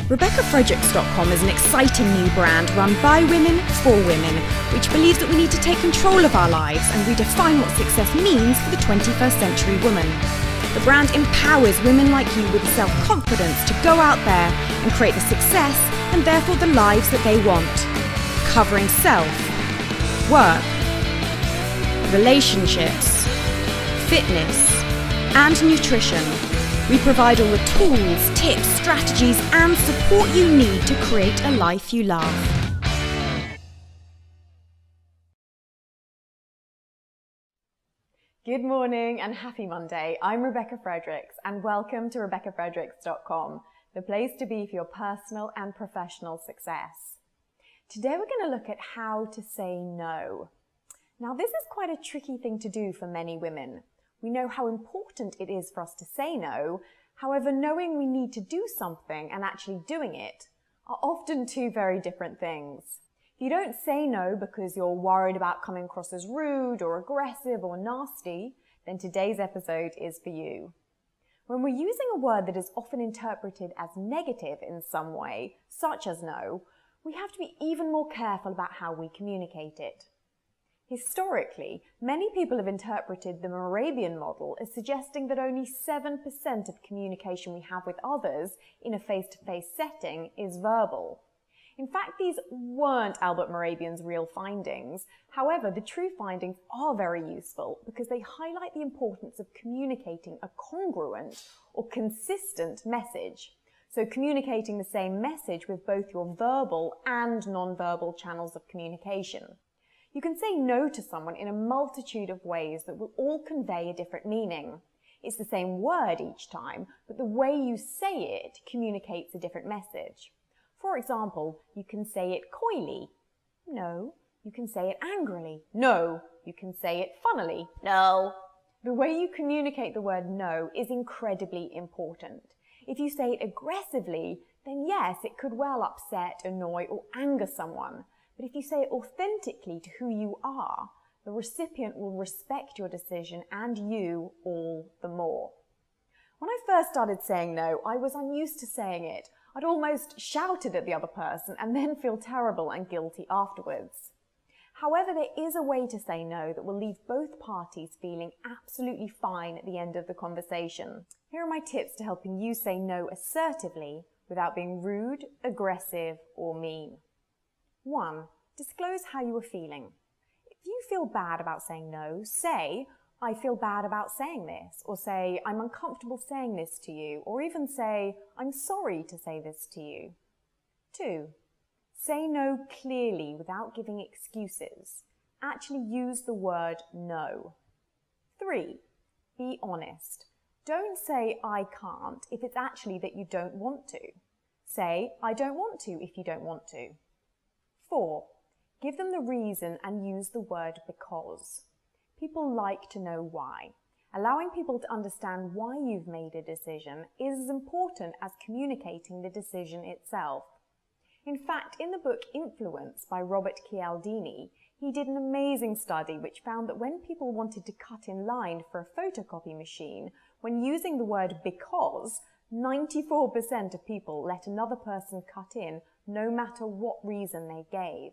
RebeccaFredericksTV is an exciting new brand run by women for women, which believes that we need to take control of our lives and redefine what success means for the 21st century woman. The brand empowers women like you with the self-confidence to go out there and create the success and therefore the lives that they want. Covering self, work, relationships, fitness, and nutrition. We provide all the tools, tips, strategies, and support you need to create a life you love. Good morning and happy Monday. I'm Rebecca Fredericks and welcome to RebeccaFredericksTV, the place to be for your personal and professional success. Today we're going to look at how to say no. Now this is quite a tricky thing to do for many women. We know how important it is for us to say no. However, knowing we need to do something and actually doing it are often two very different things. If you don't say no because you're worried about coming across as rude or aggressive or nasty, then today's episode is for you. When we're using a word that is often interpreted as negative in some way, such as no, we have to be even more careful about how we communicate it. Historically, many people have interpreted the Moravian model as suggesting that only 7% of communication we have with others in a face-to-face setting is verbal. In fact, these weren't Albert Moravian's real findings. However, the true findings are very useful because they highlight the importance of communicating a congruent or consistent message. So communicating the same message with both your verbal and non-verbal channels of communication. You can say no to someone in a multitude of ways that will all convey a different meaning. It's the same word each time, but the way you say it communicates a different message. For example, you can say it coyly. No. You can say it angrily. No. You can say it funnily. No. The way you communicate the word no is incredibly important. If you say it aggressively, then yes, it could well upset, annoy, or anger someone. But if you say it authentically to who you are, the recipient will respect your decision and you all the more. When I first started saying no, I was unused to saying it. I'd almost shouted at the other person and then feel terrible and guilty afterwards. However, there is a way to say no that will leave both parties feeling absolutely fine at the end of the conversation. Here are my tips to helping you say no assertively without being rude, aggressive, or mean. 1. Disclose how you are feeling. If you feel bad about saying no, say, I feel bad about saying this, or say, I'm uncomfortable saying this to you, or even say, I'm sorry to say this to you. 2. Say no clearly without giving excuses. Actually use the word no. 3. Be honest. Don't say, I can't, if it's actually that you don't want to. Say, I don't want to, if you don't want to. 4. Give them the reason and use the word because. People like to know why. Allowing people to understand why you've made a decision is as important as communicating the decision itself. In fact, in the book Influence by Robert Cialdini, he did an amazing study which found that when people wanted to cut in line for a photocopy machine, when using the word because, 94% of people let another person cut in no matter what reason they gave.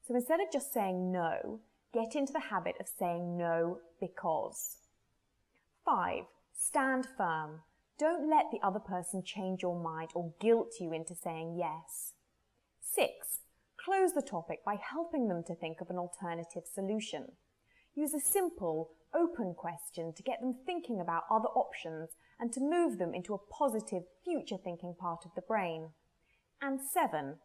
So instead of just saying no, get into the habit of saying no because. 5. Stand firm. Don't let the other person change your mind or guilt you into saying yes. 6. Close the topic by helping them to think of an alternative solution. Use a simple, open question to get them thinking about other options and to move them into a positive, future-thinking part of the brain. And 7.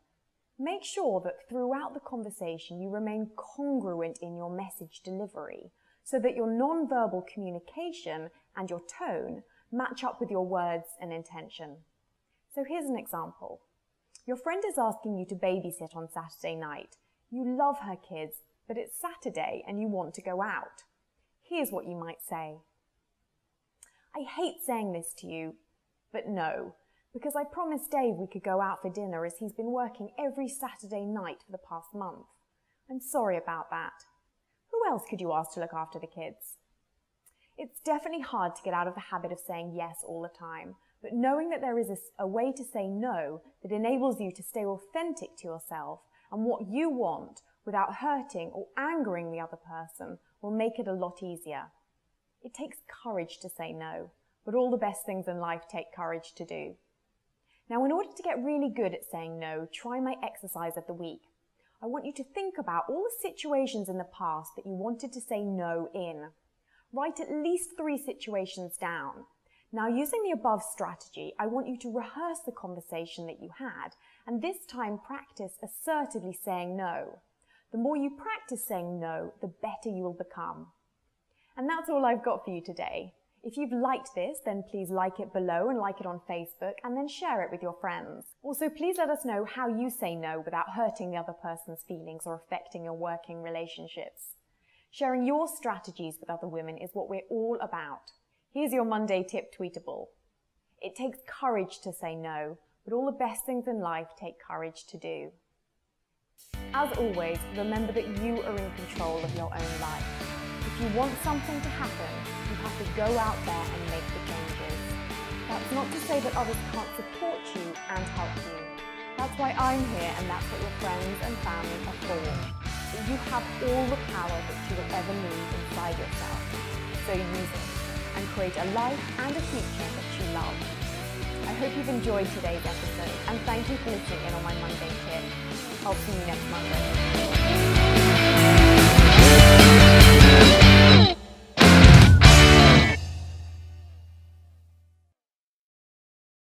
Make sure that throughout the conversation you remain congruent in your message delivery so that your non-verbal communication and your tone match up with your words and intention. So here's an example. Your friend is asking you to babysit on Saturday night. You love her kids, but it's Saturday and you want to go out. Here's what you might say. I hate saying this to you, but no. Because I promised Dave we could go out for dinner as he's been working every Saturday night for the past month. I'm sorry about that. Who else could you ask to look after the kids? It's definitely hard to get out of the habit of saying yes all the time, But knowing that there is a way to say no that enables you to stay authentic to yourself and what you want without hurting or angering the other person will make it a lot easier. It takes courage to say no, but all the best things in life take courage to do. Now, in order to get really good at saying no, try my exercise of the week. I want you to think about all the situations in the past that you wanted to say no in. Write at least 3 situations down. Now, using the above strategy, I want you to rehearse the conversation that you had, and this time practice assertively saying no. The more you practice saying no, the better you will become. And that's all I've got for you today. If you've liked this, then please like it below and like it on Facebook, and then share it with your friends. Also, please let us know how you say no without hurting the other person's feelings or affecting your working relationships. Sharing your strategies with other women is what we're all about. Here's your Monday tip tweetable. It takes courage to say no, but all the best things in life take courage to do. As always, remember that you are in control of your own life. If you want something to happen, you have to go out there and make the changes. That's not to say that others can't support you and help you. That's why I'm here, and that's what your friends and family are for. But you have all the power that you will ever need inside yourself. So use it and create a life and a future that you love. I hope you've enjoyed today's episode, and thank you for listening in on my Monday tip. I'll see you next Monday.